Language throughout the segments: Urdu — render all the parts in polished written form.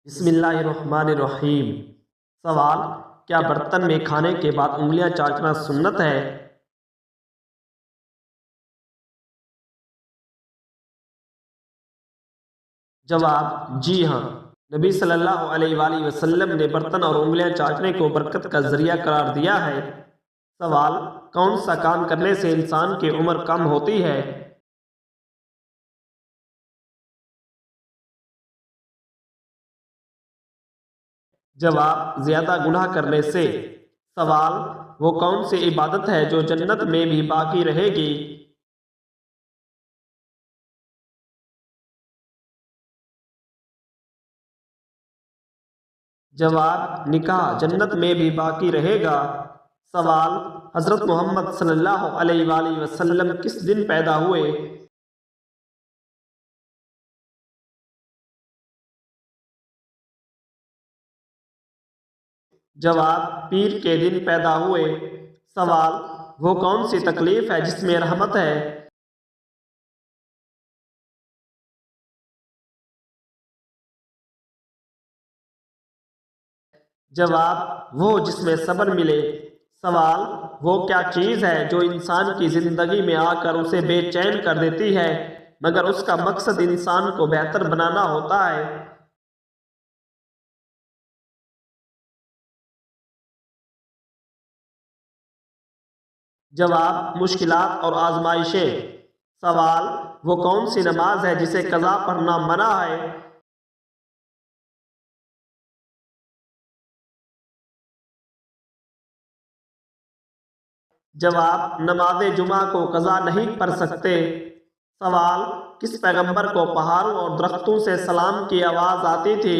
بسم اللہ الرحمن الرحیم۔ سوال: کیا برتن میں کھانے کے بعد انگلیاں چاٹنا سنت ہے؟ جواب: جی ہاں، نبی صلی اللہ علیہ وآلہ وسلم نے برتن اور انگلیاں چاٹنے کو برکت کا ذریعہ قرار دیا ہے۔ سوال: کون سا کام کرنے سے انسان کی عمر کم ہوتی ہے؟ جواب: زیادہ گناہ کرنے سے۔ سوال: وہ کون سی عبادت ہے جو جنت میں بھی باقی رہے گی؟ جواب: نکاح جنت میں بھی باقی رہے گا۔ سوال: حضرت محمد صلی اللہ علیہ وآلہ وسلم کس دن پیدا ہوئے؟ جواب: پیر کے دن پیدا ہوئے۔ سوال: وہ کون سی تکلیف ہے جس میں رحمت ہے؟ جواب: وہ جس میں صبر ملے۔ سوال: وہ کیا چیز ہے جو انسان کی زندگی میں آ کر اسے بے چین کر دیتی ہے مگر اس کا مقصد انسان کو بہتر بنانا ہوتا ہے؟ جواب: مشکلات اور آزمائشیں۔ سوال: وہ کون سی نماز ہے جسے قضا پڑھنا منع ہے؟ جواب: نماز جمعہ کو قضا نہیں پڑھ سکتے۔ سوال: کس پیغمبر کو پہاڑوں اور درختوں سے سلام کی آواز آتی تھی؟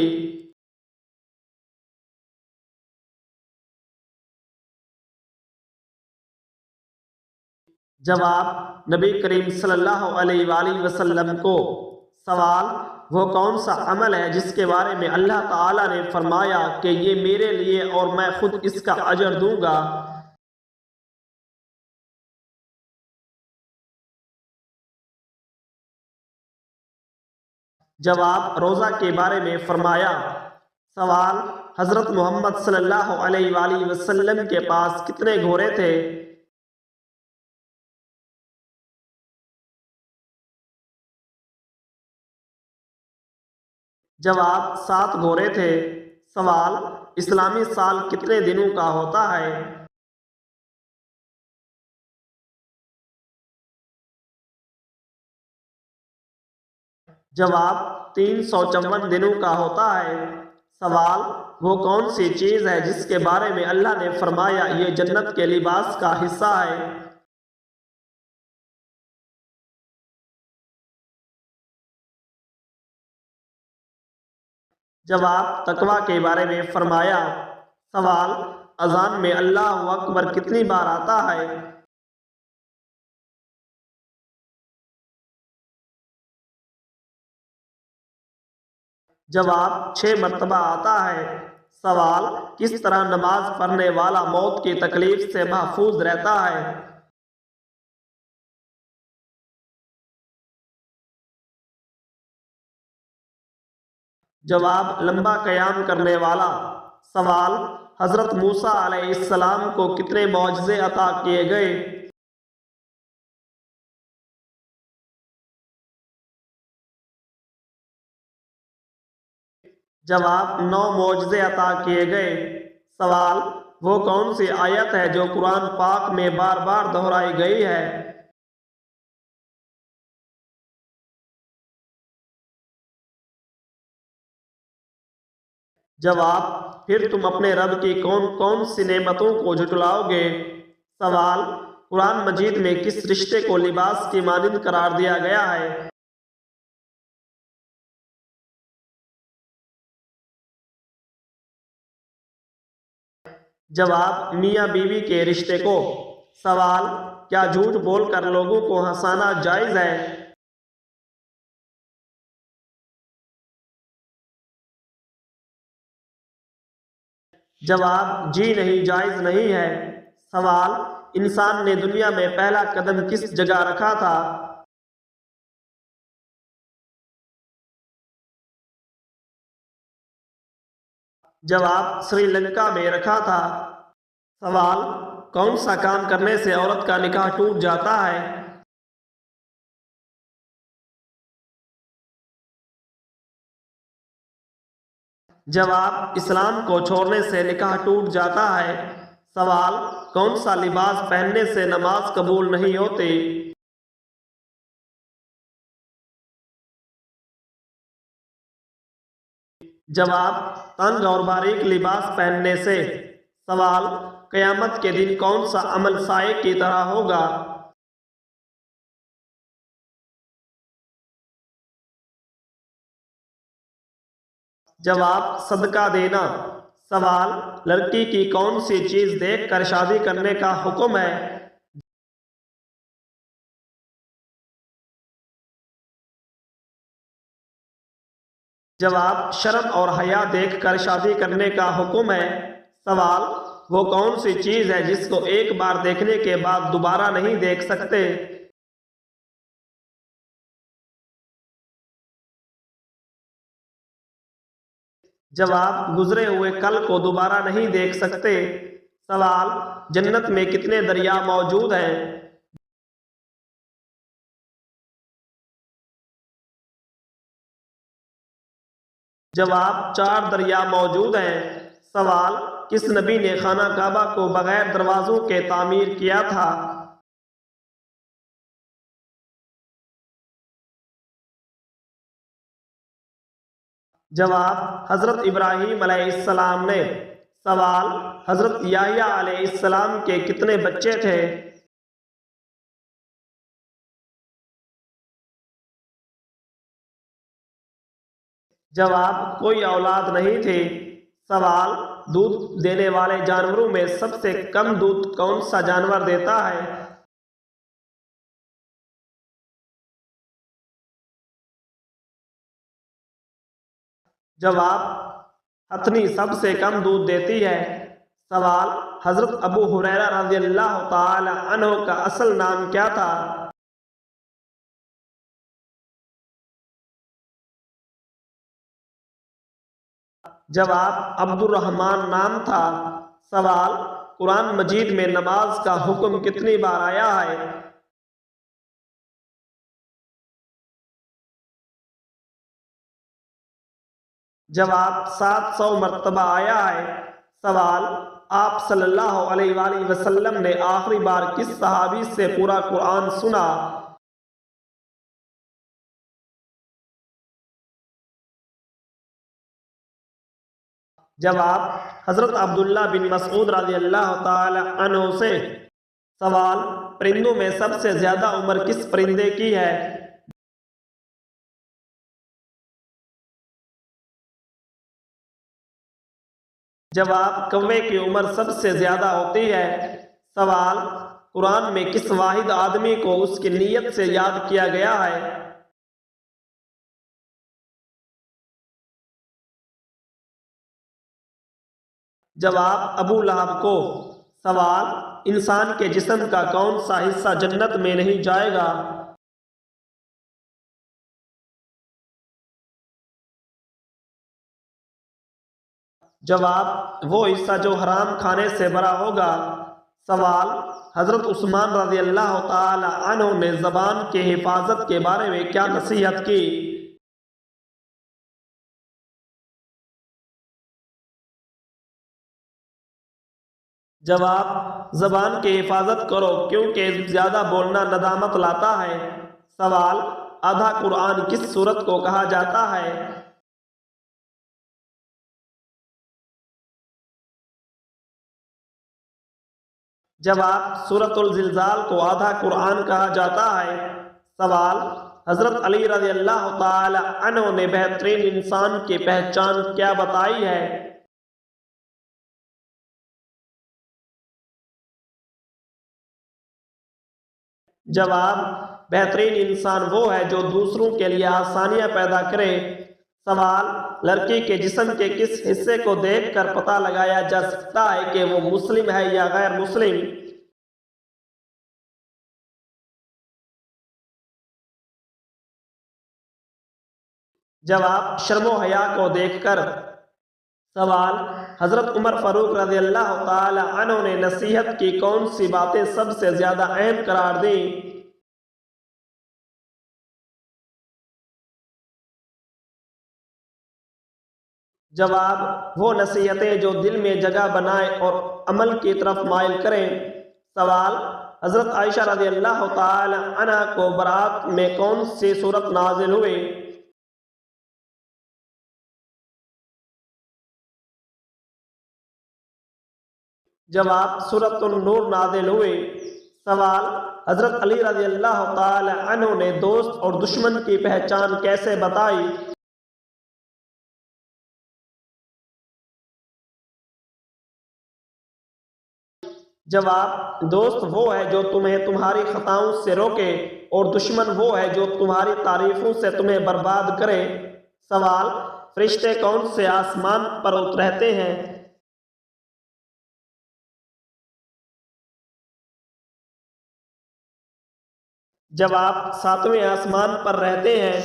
جواب: نبی کریم صلی اللہ علیہ وآلہ وسلم کو۔ سوال: وہ کون سا عمل ہے جس کے بارے میں اللہ تعالیٰ نے فرمایا کہ یہ میرے لیے اور میں خود اس کا اجر دوں گا؟ جواب: روزہ کے بارے میں فرمایا۔ سوال: حضرت محمد صلی اللہ علیہ وآلہ وسلم کے پاس کتنے گھوڑے تھے؟ جواب: 7 گھوڑے تھے۔ سوال: اسلامی سال کتنے دنوں کا ہوتا ہے؟ جواب: 354 دنوں کا ہوتا ہے۔ سوال: وہ کون سی چیز ہے جس کے بارے میں اللہ نے فرمایا یہ جنت کے لباس کا حصہ ہے؟ جواب: تقویٰ کے بارے میں فرمایا۔ سوال: اذان میں اللہ اکبر کتنی بار آتا ہے؟ جواب: 6 مرتبہ آتا ہے۔ سوال: کس طرح نماز پڑھنے والا موت کی تکلیف سے محفوظ رہتا ہے؟ جواب: لمبا قیام کرنے والا۔ سوال: حضرت موسیٰ علیہ السلام کو کتنے معجزے عطا کیے گئے؟ جواب: 9 معجزے عطا کیے گئے۔ سوال: وہ کون سی آیت ہے جو قرآن پاک میں بار بار دہرائی گئی ہے؟ جواب: پھر تم اپنے رب کی کون کون سی نعمتوں کو جھٹلاؤ گے؟ سوال: قرآن مجید میں کس رشتے کو لباس کی مانند قرار دیا گیا ہے؟ جواب: میاں بیوی کے رشتے کو۔ سوال: کیا جھوٹ بول کر لوگوں کو ہنسانا جائز ہے؟ جواب: جی نہیں، جائز نہیں ہے۔ سوال: انسان نے دنیا میں پہلا قدم کس جگہ رکھا تھا؟ جواب: سری لنکا میں رکھا تھا۔ سوال: کون سا کام کرنے سے عورت کا نکاح ٹوٹ جاتا ہے؟ جواب: اسلام کو چھوڑنے سے نکاح ٹوٹ جاتا ہے۔ سوال: کون سا لباس پہننے سے نماز قبول نہیں ہوتی؟ جواب: تنگ اور باریک لباس پہننے سے۔ سوال: قیامت کے دن کون سا عمل سائے کی طرح ہوگا؟ جواب: صدقہ دینا۔ سوال: لڑکی کی کون سی چیز دیکھ کر شادی کرنے کا حکم ہے؟ جواب: شرم اور حیا دیکھ کر شادی کرنے کا حکم ہے۔ سوال: وہ کون سی چیز ہے جس کو ایک بار دیکھنے کے بعد دوبارہ نہیں دیکھ سکتے؟ جواب: گزرے ہوئے کل کو دوبارہ نہیں دیکھ سکتے۔ سوال: جنت میں کتنے دریا موجود ہیں؟ جواب: 4 دریا موجود ہیں۔ سوال: کس نبی نے خانہ کعبہ کو بغیر دروازوں کے تعمیر کیا تھا؟ جواب: حضرت ابراہیم علیہ السلام نے۔ سوال: حضرت یحییٰ علیہ السلام کے کتنے بچے تھے؟ جواب: کوئی اولاد نہیں تھی۔ سوال: دودھ دینے والے جانوروں میں سب سے کم دودھ کون سا جانور دیتا ہے؟ جواب: ہتھنی سب سے کم دودھ دیتی ہے۔ سوال: حضرت ابو ہریرہ رضی اللہ تعالی عنہ کا اصل نام کیا تھا؟ جواب: عبد الرحمن نام تھا۔ سوال: قرآن مجید میں نماز کا حکم کتنی بار آیا ہے؟ جواب: 700 مرتبہ آیا ہے۔ سوال: آپ صلی اللہ علیہ وآلہ وسلم نے آخری بار کس صحابی سے پورا قرآن سنا؟ جواب: حضرت عبداللہ بن مسعود رضی اللہ تعالی عنہ سے۔ سوال: پرندوں میں سب سے زیادہ عمر کس پرندے کی ہے؟ جواب: کوے کی عمر سب سے زیادہ ہوتی ہے۔ سوال: قرآن میں کس واحد آدمی کو اس کی نیت سے یاد کیا گیا ہے؟ جواب: ابو لہب کو۔ سوال: انسان کے جسم کا کون سا حصہ جنت میں نہیں جائے گا؟ جواب: وہ حصہ جو حرام کھانے سے بھرا ہوگا۔ سوال: حضرت عثمان رضی اللہ تعالی عنہ نے زبان کی حفاظت کے بارے میں کیا نصیحت کی؟ جواب: زبان کی حفاظت کرو کیونکہ زیادہ بولنا ندامت لاتا ہے۔ سوال: آدھا قرآن کس سورت کو کہا جاتا ہے؟ جواب: سورۃ الزلزال کو آدھا قرآن کہا جاتا ہے۔ سوال: حضرت علی رضی اللہ تعالی عنہ نے بہترین انسان کی پہچان کیا بتائی ہے؟ جواب: بہترین انسان وہ ہے جو دوسروں کے لیے آسانیاں پیدا کرے۔ سوال: لڑکی کے جسم کے کس حصے کو دیکھ کر پتہ لگایا جا سکتا ہے کہ وہ مسلم ہے یا غیر مسلم؟ جواب: شرم و حیا کو دیکھ کر۔ سوال: حضرت عمر فاروق رضی اللہ تعالی عنہ نے نصیحت کی کون سی باتیں سب سے زیادہ اہم قرار دیں؟ جواب: وہ نصیحتیں جو دل میں جگہ بنائیں اور عمل کی طرف مائل کریں۔ سوال: حضرت عائشہ رضی اللہ تعالی عنہ کو برات میں کون سی صورت نازل ہوئی؟ جواب: سورۃ النور نازل ہوئی۔ سوال: حضرت علی رضی اللہ تعالی عنہ نے دوست اور دشمن کی پہچان کیسے بتائی؟ جواب: دوست وہ ہے جو تمہیں تمہاری خطاؤں سے روکے اور دشمن وہ ہے جو تمہاری تعریفوں سے تمہیں برباد کرے۔ سوال: فرشتے کون سے آسمان پر رہتے ہیں؟ جواب: ساتویں آسمان پر رہتے ہیں۔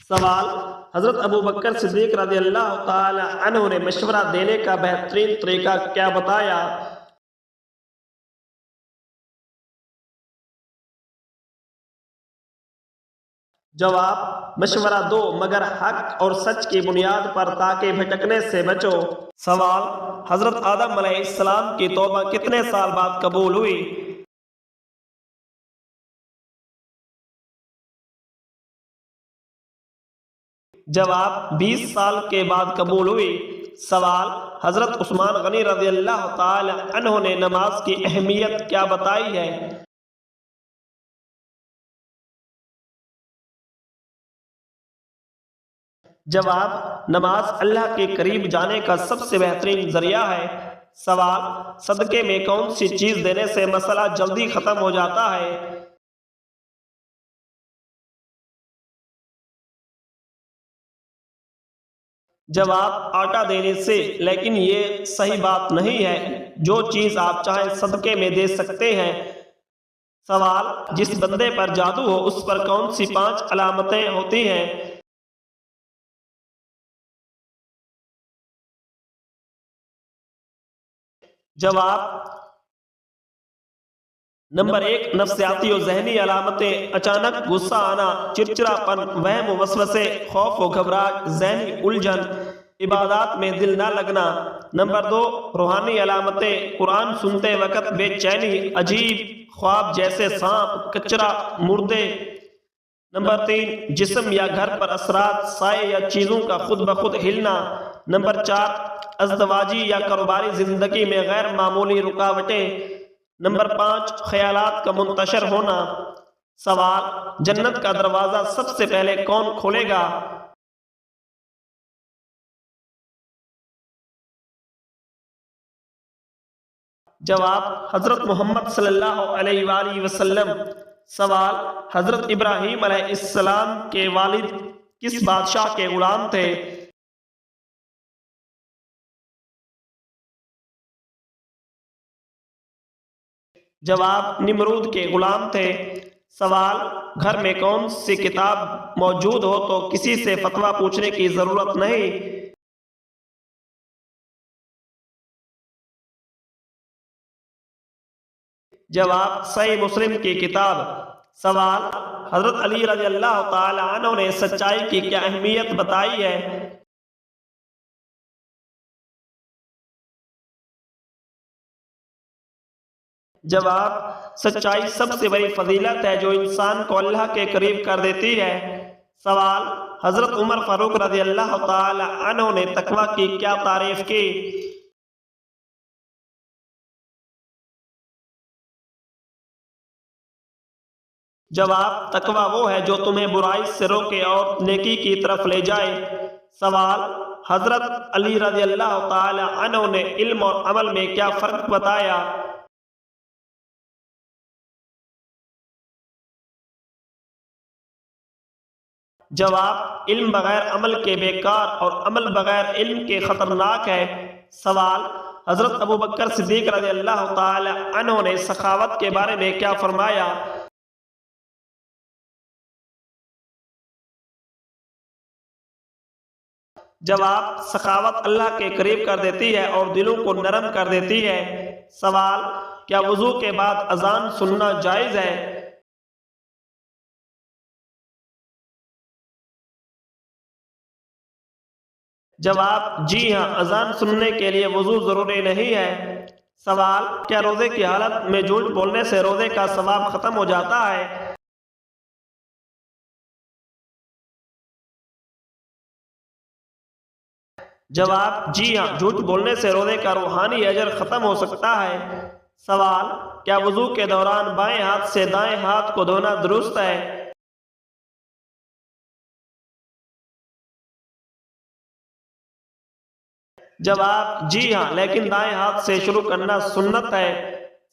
سوال: حضرت ابو بکر صدیق رضی اللہ تعالی عنہ نے مشورہ دینے کا بہترین طریقہ کیا بتایا؟ جواب: مشورہ دو مگر حق اور سچ کی بنیاد پر تاکہ بھٹکنے سے بچو۔ سوال: حضرت آدم علیہ السلام کی توبہ کتنے سال بعد قبول ہوئی؟ جواب: 20 سال کے بعد قبول ہوئی۔ سوال: حضرت عثمان غنی رضی اللہ تعالی عنہ نے نماز کی اہمیت کیا بتائی ہے؟ جواب: نماز اللہ کے قریب جانے کا سب سے بہترین ذریعہ ہے۔ سوال: صدقے میں کون سی چیز دینے سے مسئلہ جلدی ختم ہو جاتا ہے؟ جواب: آٹا دینے سے، لیکن یہ صحیح بات نہیں ہے۔ جو چیز آپ چاہیں صدقے میں دے سکتے ہیں۔ سوال: جس بندے پر جادو ہو اس پر کون سی 5 علامتیں ہوتی ہیں؟ جواب: نمبر 1 نفسیاتی و ذہنی علامتیں: اچانک غصہ آنا، چڑچڑاپن، وہم و وسوسے، خوف و گھبراہٹ، ذہنی الجھن، عبادات میں دل نہ لگنا۔ نمبر 2 روحانی علامتیں: قرآن سنتے وقت بے چینی، عجیب خواب جیسے سانپ، کچرا، مردے۔ نمبر 3 جسم یا گھر پر اثرات، سائے یا چیزوں کا خود بخود ہلنا۔ نمبر 4 ازدواجی یا کاروباری زندگی میں غیر معمولی رکاوٹیں۔ نمبر 5 خیالات کا منتشر ہونا۔ سوال: جنت کا دروازہ سب سے پہلے کون کھولے گا؟ جواب: حضرت محمد صلی اللہ علیہ وآلہ وسلم۔ سوال: حضرت ابراہیم علیہ السلام کے والد کس بادشاہ کے غلام تھے؟ جواب: نمرود کے غلام تھے۔ سوال: گھر میں کون سی کتاب موجود ہو تو کسی سے فتویٰ پوچھنے کی ضرورت نہیں؟ جواب: صحیح مسلم کی کتاب۔ سوال: حضرت علی رضی اللہ تعالی عنہ نے سچائی کی کیا اہمیت بتائی ہے؟ جواب: سچائی سب سے بڑی فضیلت ہے جو انسان کو اللہ کے قریب کر دیتی ہے۔ سوال: حضرت عمر فاروق رضی اللہ تعالی عنہ نے تقوی کی کیا تعریف کی؟ جواب: تقوی وہ ہے جو تمہیں برائی سے روکے اور نیکی کی طرف لے جائے۔ سوال: حضرت علی رضی اللہ تعالی عنہ نے علم اور عمل میں کیا فرق بتایا؟ جواب: علم بغیر عمل کے بیکار اور عمل بغیر علم کے خطرناک ہے۔ سوال: حضرت ابو بکر صدیق رضی اللہ تعالی عنہ نے سخاوت کے بارے میں کیا فرمایا؟ جواب: سخاوت اللہ کے قریب کر دیتی ہے اور دلوں کو نرم کر دیتی ہے۔ سوال: کیا وضو کے بعد اذان سننا جائز ہے؟ جواب: جی ہاں، اذان سننے کے لیے وضو ضروری نہیں ہے۔ سوال: کیا روزے کی حالت میں جھوٹ بولنے سے روزے کا ثواب ختم ہو جاتا ہے؟ جواب: جی ہاں، جھوٹ بولنے سے روزے کا روحانی اجر ختم ہو سکتا ہے۔ سوال: کیا وضو کے دوران بائیں ہاتھ سے دائیں ہاتھ کو دھونا درست ہے؟ جواب: جی ہاں، لیکن دائیں ہاتھ سے شروع کرنا سنت ہے۔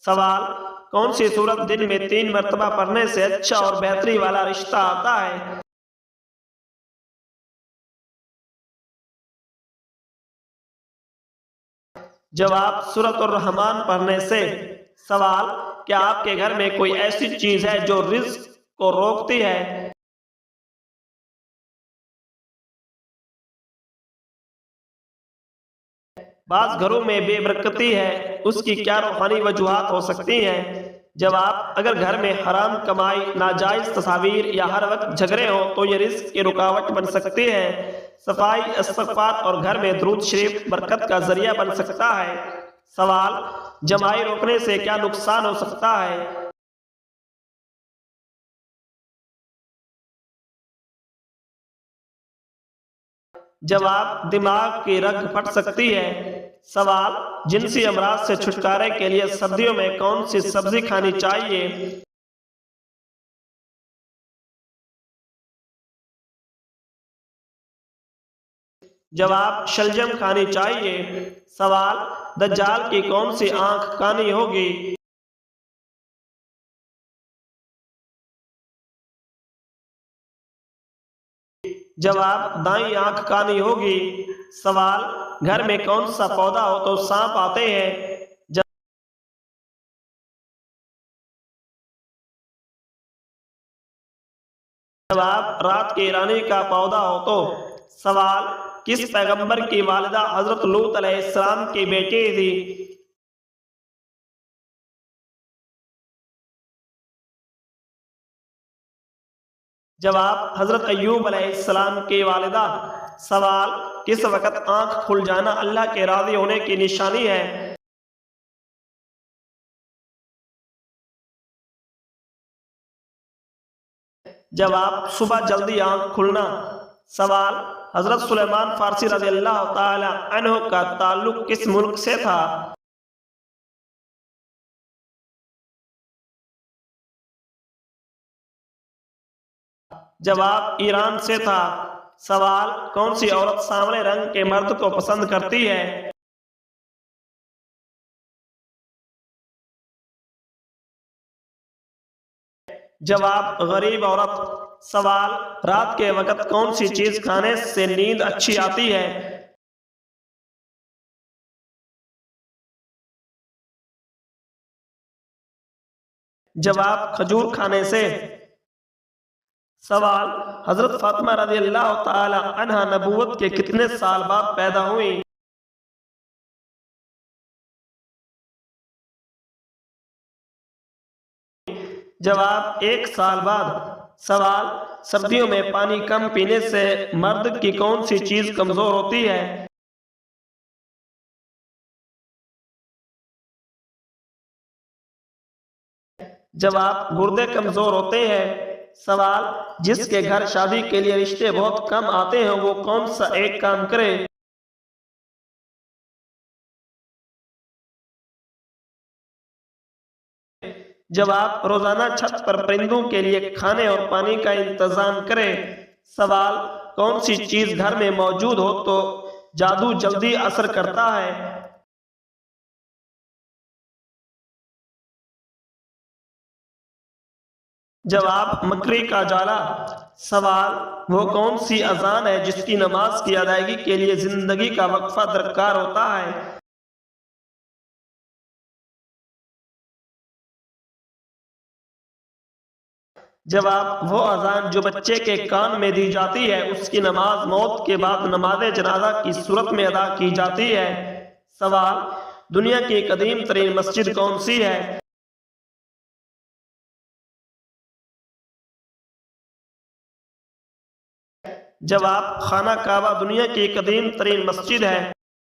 سوال: کون سی سورت دن میں 3 مرتبہ پڑھنے سے اچھا اور بہتری والا رشتہ آتا ہے؟ جواب: سورۃ الرحمن پڑھنے سے۔ سوال: کیا آپ کے گھر میں کوئی ایسی چیز ہے جو رزق کو روکتی ہے؟ بعض گھروں میں بے برکتی ہے، اس کی کیا روحانی وجوہات ہو سکتی ہیں؟ جواب: اگر گھر میں حرام کمائی، ناجائز تصاویر یا ہر وقت جھگڑے ہوں تو یہ رزق کی رکاوٹ بن سکتی ہے۔ صفائی، استغفار اور گھر میں درود شریف برکت کا ذریعہ بن سکتا ہے۔ سوال: جمائی روکنے سے کیا نقصان ہو سکتا ہے؟ جواب: دماغ کی رگ پھٹ سکتی ہے۔ سوال: جنسی امراض سے چھٹکارے کے لیے سردیوں میں کون سی سبزی کھانی چاہیے؟ جواب: شلجم کھانی چاہیے۔ سوال: دجال کی کون سی آنکھ کانی ہوگی؟ جواب: دائیں آنکھ کانی ہوگی۔ سوال: گھر میں کون سا پودا ہو تو سانپ آتے ہیں؟ جواب: رات کی رانی کا پودا ہو تو۔ سوال: کس پیغمبر کی والدہ حضرت لوط علیہ السلام کی بیٹی تھی؟ جواب: حضرت ایوب علیہ السلام کی والدہ۔ سوال: کس وقت آنکھ کھل جانا اللہ کے راضی ہونے کی نشانی ہے؟ جواب: صبح جلدی آنکھ کھلنا۔ سوال: حضرت سلیمان فارسی رضی اللہ تعالی عنہ کا تعلق کس ملک سے تھا؟ جواب: ایران سے تھا۔ سوال: کون سی عورت سانولے رنگ کے مرد کو پسند کرتی ہے؟ جواب: غریب عورت۔ سوال: رات کے وقت کون سی چیز کھانے سے نیند اچھی آتی ہے؟ جواب: کھجور کھانے سے۔ سوال: حضرت فاطمہ رضی اللہ تعالی عنہا نبوت کے کتنے سال بعد پیدا ہوئیں؟ جواب: 1 سال بعد۔ سوال: سردیوں میں پانی کم پینے سے مرد کی کون سی چیز کمزور ہوتی ہے؟ جواب: گردے کمزور ہوتے ہیں۔ سوال: جس کے گھر شادی کے لیے رشتے بہت کم آتے ہیں وہ کون سا ایک کام کرے؟ جواب: روزانہ چھت پر پرندوں کے لیے کھانے اور پانی کا انتظام کرے۔ سوال: کون سی چیز گھر میں موجود ہو تو جادو جلدی اثر کرتا ہے؟ جواب: مکڑی کا جالا۔ سوال: وہ کون سی اذان ہے جس کی نماز کی ادائیگی کے لیے زندگی کا وقفہ درکار ہوتا ہے؟ جواب، وہ اذان جو بچے کے کان میں دی جاتی ہے اس کی نماز موت کے بعد نماز جنازہ کی صورت میں ادا کی جاتی ہے۔ سوال، دنیا کی قدیم ترین مسجد کون سی ہے؟ جواب، خانہ کعبہ دنیا کی قدیم ترین مسجد ہے۔